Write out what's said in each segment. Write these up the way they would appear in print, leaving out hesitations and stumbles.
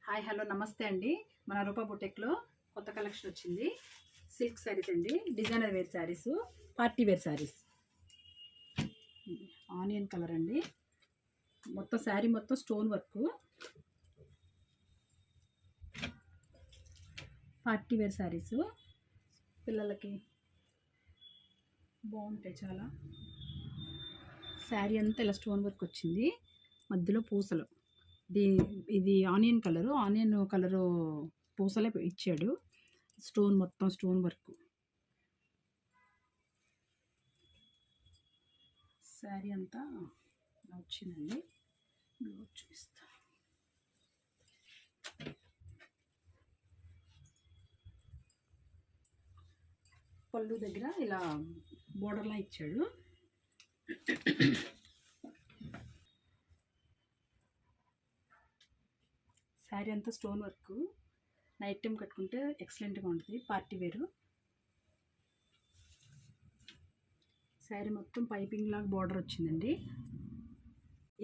Hi hello నమస్తే అండి. మన రూపా బుటెక్లో కొత్త కలెక్షన్ వచ్చింది. సిల్క్ శారీస్ అండి, designer wear sarees, party wear sarees. Onion colour అండి. మొత్తం శారీ మొత్తం stone work. Party wear sarees పిల్లలకి బాగుంటాయి చాలా. శారీ అంతా ఇలా స్టోన్ వర్క్ వచ్చింది, మధ్యలో పూసలు. ఇది ఆనియన్ కలరు పూసలే ఇచ్చాడు. స్టోన్ మొత్తం స్టోన్ వర్క్. శారీ అంతా వచ్చిందండి. చూపిస్తా. పళ్ళు దగ్గర ఇలా బోర్డర్లా ఇచ్చాడు. శారీ అంతా స్టోన్ వర్క్. నైట్ టైం కట్టుకుంటే ఎక్సలెంట్గా ఉంటుంది, పార్టీ వేరు. శారీ మొత్తం పైపింగ్ లాగా బార్డర్ వచ్చిందండి.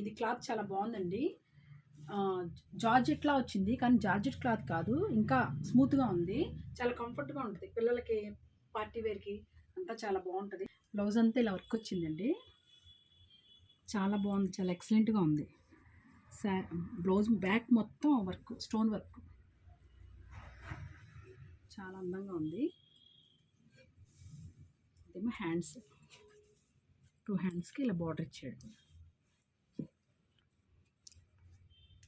ఇది క్లాత్ చాలా బాగుందండి. జార్జెట్లా వచ్చింది, కానీ జార్జెట్ క్లాత్ కాదు, ఇంకా స్మూత్గా ఉంది. చాలా కంఫర్ట్గా ఉంటుంది పిల్లలకి, పార్టీ వేర్కి అంతా చాలా బాగుంటుంది. బ్లౌజ్ అంతా ఇలా వర్క్ వచ్చిందండి, చాలా బాగుంది, చాలా ఎక్సలెంట్గా ఉంది. బ్లౌజ్ బ్యాక్ మొత్తం వర్క్, స్టోన్ వర్క్, చాలా అందంగా ఉంది. ఇదేమో హ్యాండ్స్, 2 హ్యాండ్స్కి ఇలా బార్డర్ ఇచ్చాడు.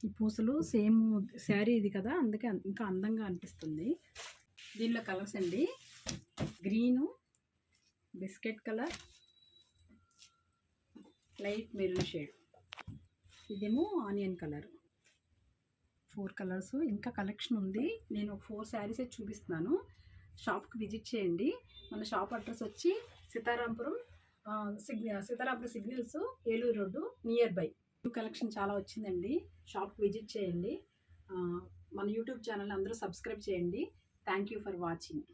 ఈ పూసలు సేమ్ శారీ ఇది కదా, అందుకే ఇంకా అందంగా అనిపిస్తుంది. దీనిలో కలర్స్ అండి, green, biscuit colour, light maroon shade, ఇదేమో ఆనియన్ కలర్. 4 కలర్స్. ఇంకా కలెక్షన్ ఉంది. నేను 4 శారీస్ చూపిస్తున్నాను. షాప్కి విజిట్ చేయండి. మన షాప్ అడ్రస్ వచ్చి Sitarampuram signals, Eluru road, nearby. Collection చాలా వచ్చిందండి. షాప్కి విజిట్ చేయండి. మన యూట్యూబ్ ఛానల్ అందరూ సబ్స్క్రైబ్ చేయండి. Thank you for watching.